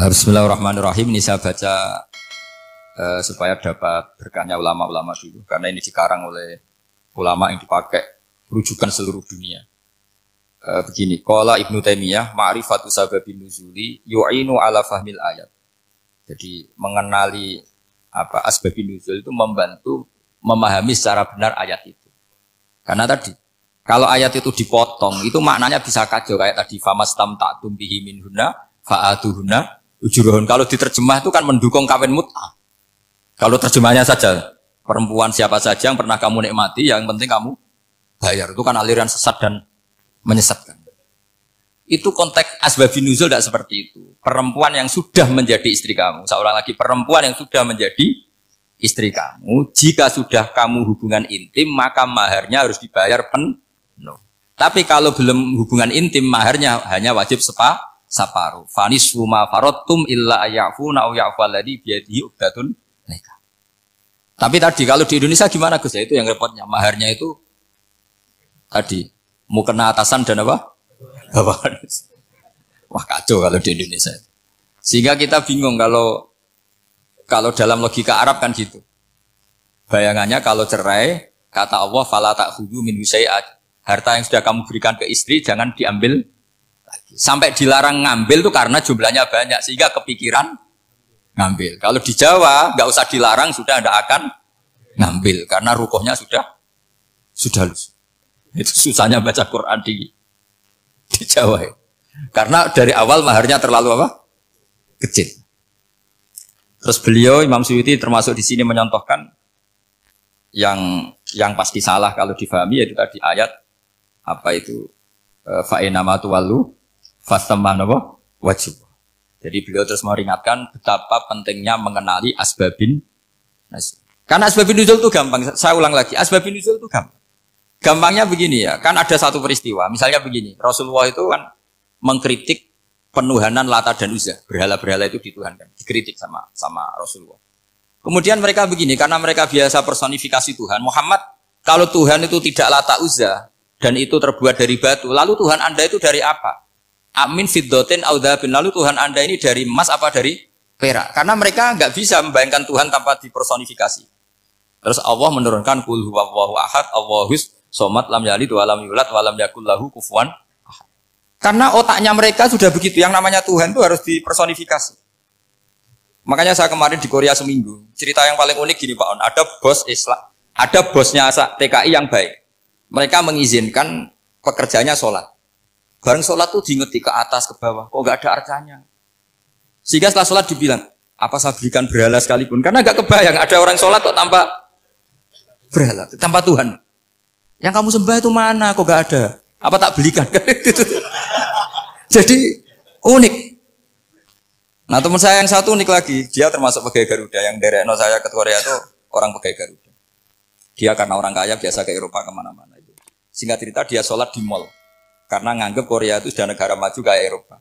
Bismillahirrahmanirrahim. Ini saya baca supaya dapat berkahnya ulama-ulama dulu, karena ini dikarang oleh ulama yang dipakai rujukan seluruh dunia. Begini, qala Ibnu Taimiyah, ma'rifatu sababin nuzuli yu'inu ala fahmil ayat. Jadi mengenali asbabun nuzul itu membantu memahami secara benar ayat itu. Karena tadi kalau ayat itu dipotong itu maknanya bisa kacau, kayak tadi famastamta'tum bihi minhunna fa'atuhunna ujurun. Kalau diterjemah itu kan mendukung kawin mut'ah. Kalau terjemahnya saja perempuan siapa saja yang pernah kamu nikmati, yang penting kamu bayar, itu kan aliran sesat dan menyesatkan. Itu konteks asbabun nuzul tidak seperti itu. Perempuan yang sudah menjadi istri kamu, seorang lagi perempuan yang sudah menjadi istri kamu, jika sudah kamu hubungan intim maka maharnya harus dibayar penuh. Tapi kalau belum hubungan intim, maharnya hanya wajib separuh. Fanisfu ma faradtum illa ayafuna aw ya'fal ladzi biyadihi uqdatun nikah. Tapi tadi kalau di Indonesia gimana Gus? Itu yang repotnya, maharnya itu tadi mukena atasan dan apa? Bawahan. Wah kacau kalau di Indonesia. Sehingga kita bingung kalau dalam logika Arab kan gitu. Bayangannya kalau cerai, kata Allah fala ta'khudhu min syai'at. Harta yang sudah kamu berikan ke istri jangan diambil lagi. Sampai dilarang ngambil itu karena jumlahnya banyak sehingga kepikiran ngambil. Kalau di Jawa nggak usah dilarang, sudah tidak akan ngambil karena rukuhnya sudah lusuh. Itu susahnya baca Quran di Jawa ya. Karena dari awal maharnya terlalu kecil. Terus beliau Imam Suyuti termasuk di sini menyontohkan yang pasti salah kalau difahami, yaitu tadi ayat fa'inama tuwallu fasamman wajib. Jadi beliau terus meringatkan betapa pentingnya mengenali asbabin nuzul. Karena asbabin nuzul itu gampang. Saya ulang lagi, asbabin nuzul itu gampang. Gampangnya begini ya, kan ada satu peristiwa. Misalnya begini, Rasulullah itu kan mengkritik penuhanan Lata dan Uzza. Berhala-berhala itu dituhankan, dikritik sama Rasulullah. Kemudian mereka begini, karena mereka biasa personifikasi Tuhan. Muhammad, kalau Tuhan itu tidak Lata Uzza dan itu terbuat dari batu, lalu Tuhan Anda itu dari apa? Amin fiddotin audhabin, lalu Tuhan Anda ini dari emas apa dari perak? Karena mereka nggak bisa membayangkan Tuhan tanpa dipersonifikasi. Terus Allah menurunkan qul huwallahu ahad, Allahus somad, lam yalid wa lam yulad wa lam yakul lahu kufuwan ahad. Karena otaknya mereka sudah begitu, yang namanya Tuhan itu harus dipersonifikasi. Makanya saya kemarin di Korea seminggu, cerita yang paling unik gini Pak On, ada bos Islam, ada bosnya TKI yang baik. Mereka mengizinkan pekerjanya sholat. Bareng sholat tuh diingeti ke atas, ke bawah. Kok nggak ada arcanya? Sehingga setelah sholat dibilang, apa saya berikan berhala sekalipun? Karena nggak kebayang ada orang sholat kok tanpa berhala, tanpa Tuhan. Yang kamu sembah itu mana? Kok nggak ada? Apa tak belikan? Jadi unik. Nah teman saya yang satu unik lagi. Dia termasuk pegawai Garuda. Yang derekno saya ke Korea itu orang pegawai Garuda. Dia karena orang kaya biasa ke Eropa kemana-mana. Singkat cerita dia sholat di mall. Karena nganggep Korea itu sudah negara maju kayak Eropa.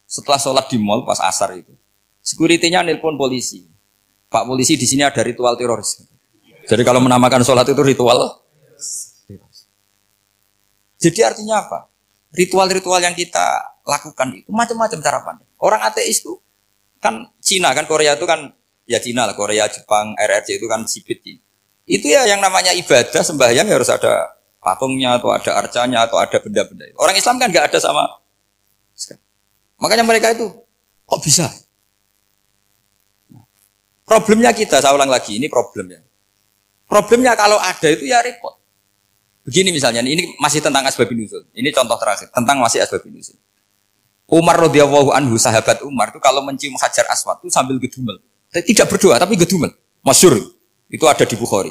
Setelah sholat di mall pas asar itu, security-nya nelpon polisi. Pak polisi, di sini ada ritual teroris. Jadi kalau menamakan sholat itu ritual teroris. Jadi artinya apa? Ritual-ritual yang kita lakukan itu macam-macam cara pandang. Orang ateis itu kan Cina, kan Korea itu kan ya Cina lah, Korea, Jepang, RRC itu kan sipit. Itu ya yang namanya ibadah sembahyang harus ada patungnya atau ada arcanya atau ada benda-benda. Orang Islam kan nggak ada sama. Makanya mereka itu kok bisa? Problemnya kita, saya ulang lagi, ini problemnya. Problemnya kalau ada itu ya repot. Begini misalnya, ini masih tentang asbabun nuzul. Ini contoh terakhir tentang masih asbabun nuzul. Umar radhiyallahu anhu, sahabat Umar itu kalau mencium Hajar Aswad itu sambil gedumel. Tidak berdoa tapi gedumel. Masyhur. Itu ada di Bukhari.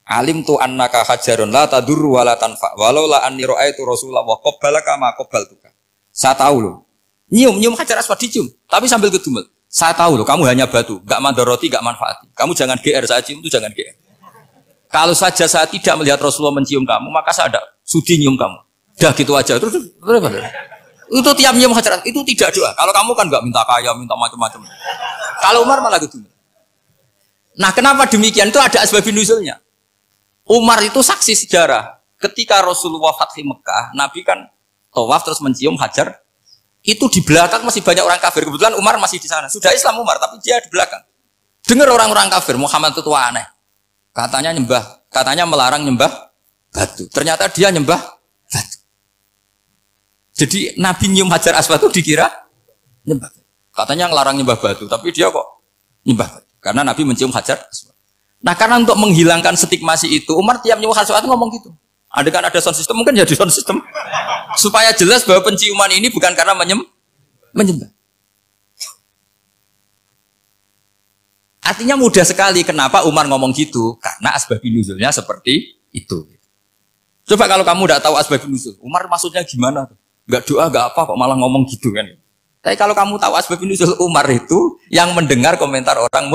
Alim tu annaka hajarun la tadurru wa la tanfa walau la anni ra'aitu Rasulullah qabbalaka ma qabbaltuka. Saya tahu loh. Nyium Hajar Aswad dicium, tapi sambil gedumel. Saya tahu loh, kamu hanya batu, enggak mandoroti, enggak manfaati. Kamu jangan GR, saya cium itu jangan GR. Kalau saja saya tidak melihat Rasulullah mencium kamu, maka saya ada sudi nyium kamu. Dah gitu aja. Terus itu tiap nyium Hajar Aswad itu tidak doa. Kalau kamu kan enggak minta kaya, minta macam-macam. Kalau Umar malah gedumel. Nah, kenapa demikian? Itu ada asbabun nuzulnya. Umar itu saksi sejarah. Ketika Rasulullah Fathi Mekah, Nabi kan tawaf terus mencium Hajar Itu di belakang masih banyak orang kafir. Kebetulan Umar masih di sana. Sudah Islam Umar, tapi dia di belakang. Dengar orang-orang kafir, Muhammad itu tua aneh. Katanya melarang nyembah batu. Ternyata dia nyembah batu. Jadi Nabi nyium Hajar Aswad itu dikira nyembah. Katanya ngelarang nyembah batu, tapi dia kok nyembah batu. Karena Nabi mencium Hajar Aswad. Nah karena untuk menghilangkan stigmasi itu, Umar tiap nyium Hajar Aswad ngomong gitu. Ada kan ada sound system, mungkin jadi sound system. Supaya jelas bahwa penciuman ini bukan karena menyembah. Artinya mudah sekali kenapa Umar ngomong gitu. Karena asbabun nuzulnya seperti itu. Coba kalau kamu tidak tahu asbabun nuzul, Umar maksudnya gimana? Gak doa, gak apa kok malah ngomong gitu kan. Tapi kalau kamu tahu asbabun nuzul Umar itu yang mendengar komentar orang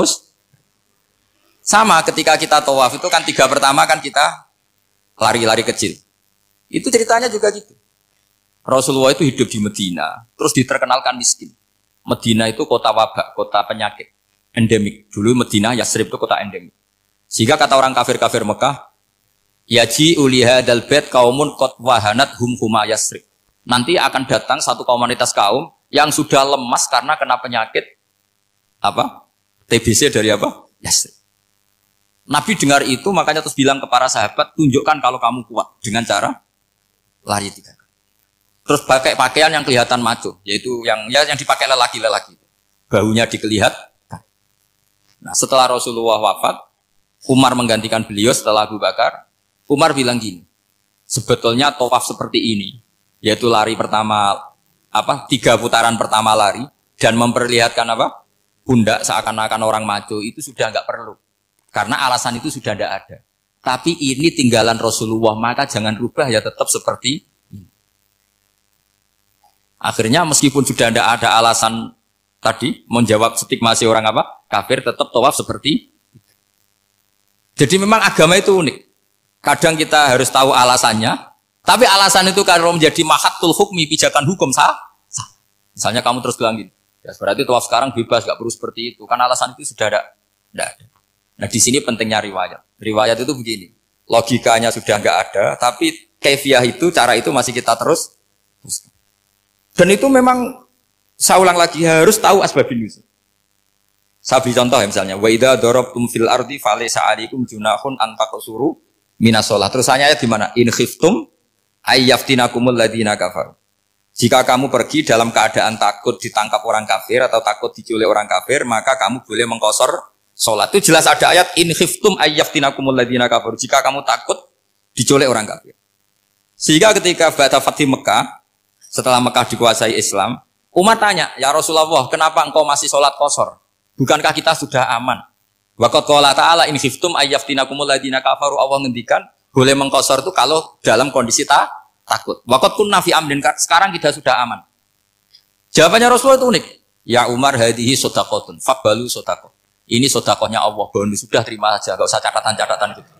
sama ketika kita tawaf itu kan 3 pertama kan kita lari-lari kecil. Itu ceritanya juga gitu. Rasulullah itu hidup di Medina, terus diterkenalkan miskin. Medina itu kota wabak, kota penyakit, endemik. Dulu Medina, Yasrib itu kota endemik. Sehingga kata orang kafir-kafir Mekah, yaji uliha dal bait kaumun qad wahanat huma Yasrib. Nanti akan datang satu komunitas kaum yang sudah lemas karena kena penyakit TBC dari Yasrib. Nabi dengar itu makanya terus bilang ke para sahabat, tunjukkan kalau kamu kuat dengan cara lari 3 kali. Terus pakai pakaian yang kelihatan maco, yaitu yang dipakai lelaki-lelaki. Bahunya dikelihatan. Nah, setelah Rasulullah wafat, Umar menggantikan beliau setelah Abu Bakar. Umar bilang gini, sebetulnya tawaf seperti ini, yaitu lari pertama 3 putaran pertama lari dan memperlihatkan pundak seakan-akan orang maco itu sudah enggak perlu. Karena alasan itu sudah tidak ada. Tapi ini tinggalan Rasulullah, maka jangan rubah ya tetap seperti ini. Akhirnya meskipun sudah tidak ada alasan tadi menjawab stigmasi orang kafir, tetap tawaf seperti itu. Jadi memang agama itu unik. Kadang kita harus tahu alasannya, tapi alasan itu kalau menjadi mahatul hukmi, pijakan hukum sah. Misalnya kamu terus bilang gini, ya berarti tawaf sekarang bebas, gak perlu seperti itu. Karena alasan itu sudah tidak ada. Nah di sini pentingnya riwayat. Riwayat itu begini, logikanya sudah nggak ada, tapi kaifiah itu, cara itu masih kita terus. Dan itu memang saya ulang lagi harus tahu asbabun nuzul. Saya beri contoh ya misalnya, wa idza darabtum fil ardi falaysa 'alaikum junahun an taqsuru minas shalah. Terus ayat di mana? In khiftum ayyaftinakumul ladzina kafaru. Jika kamu pergi dalam keadaan takut ditangkap orang kafir atau takut diculik orang kafir, maka kamu boleh mengqasar sholat. Itu jelas ada ayat in khiftum ayyaftinakumul ladzina kafaru. Jika kamu takut diculik orang kafir. Sehingga ketika ba'da fathi Mekah, setelah Mekah dikuasai Islam, Umar tanya, "Ya Rasulullah, kenapa engkau masih sholat qasar? Bukankah kita sudah aman?" Wa qad qala ta'ala in khiftum ayyaftinakumul ladzina kafaru. Allah ngendikan boleh mengqasar itu kalau dalam kondisi takut. Wa qad kunna fi amrin, sekarang kita sudah aman. Jawabannya Rasulullah itu unik. Ya Umar, hadhihi shadaqatun faqbalu shadaqah. Ini sodakohnya Allah, bonus sudah terima saja, gak usah catatan-catatan gitu.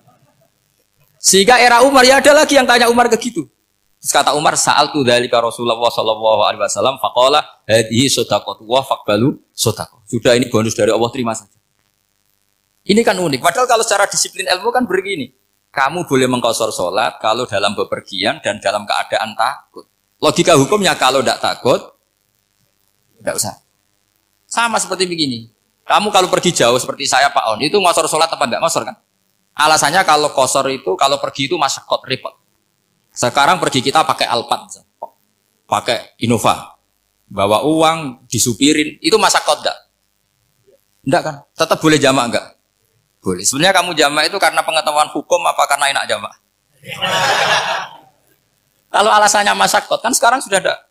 Sehingga era Umar ya ada lagi yang tanya Umar ke gitu. Terus kata Umar, sa'altu dzalika Rasulullah sallallahu alaihi wasallam faqala hadhihi shadaqatu wa faqbalu shadaqah. Sudah ini bonus dari Allah, terima saja. Ini kan unik. Padahal kalau secara disiplin ilmu kan begini. Kamu boleh mengqasar sholat kalau dalam bepergian dan dalam keadaan takut. Logika hukumnya kalau tidak takut, tidak usah. Sama seperti begini. Kamu kalau pergi jauh seperti saya Pak On, itu ngosor sholat apa enggak ngosor kan? Alasannya kalau kosor itu, kalau pergi itu masyakot, repot. Sekarang pergi kita pakai Alphard, pakai Innova, bawa uang, disupirin, itu masyakot enggak? Enggak kan? Tetap boleh jamak enggak? Boleh. Sebenarnya kamu jamak itu karena pengetahuan hukum apa karena enak jamak? Kalau alasannya masyakot, kan sekarang sudah ada.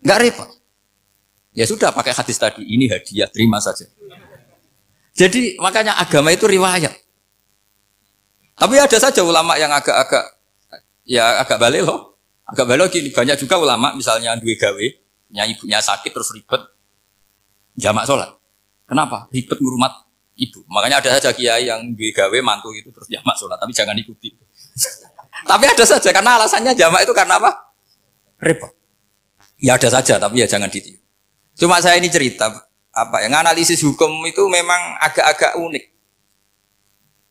Enggak repot. Ya sudah pakai hadis tadi, ini hadiah, terima saja. Jadi makanya agama itu riwayat. Tapi ada saja ulama yang agak balik loh. Agak balik gini, banyak juga ulama misalnya duwe gawe, ibunya sakit terus ribet jamak sholat. Kenapa? Ribet ngurmat ibu. Makanya ada saja kiai yang duwe gawe mantu itu terus jamak sholat, tapi jangan ikuti. Tapi ada saja karena alasannya jamak itu karena apa? Repot. Ya ada saja, tapi ya jangan ditiru. Cuma saya ini cerita yang analisis hukum itu memang agak-agak unik.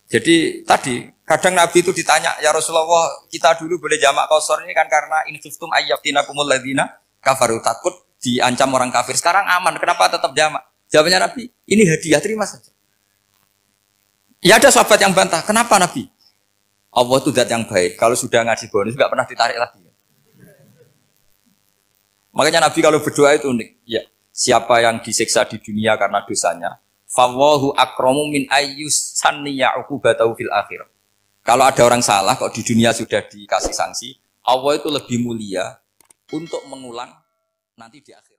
Jadi tadi kadang Nabi itu ditanya, ya Rasulullah, kita dulu boleh jamak qasar ini kan karena in khiftum ayyaftinakumul ladzina kafaru, takut diancam orang kafir. Sekarang aman, kenapa tetap jamak? Jawabannya Nabi, ini hadiah, terima saja. Ya ada sahabat yang bantah, kenapa Nabi? Allah itu zat yang baik, kalau sudah ngaji bonus nggak pernah ditarik lagi. Makanya Nabi kalau berdoa itu unik. Ya, siapa yang disiksa di dunia karena dosanya, fawahu akramu min ayyus sanniya uqubatahu fil akhirah. Kalau ada orang salah, kok di dunia sudah dikasih sanksi, Allah itu lebih mulia untuk mengulang nanti di akhirat.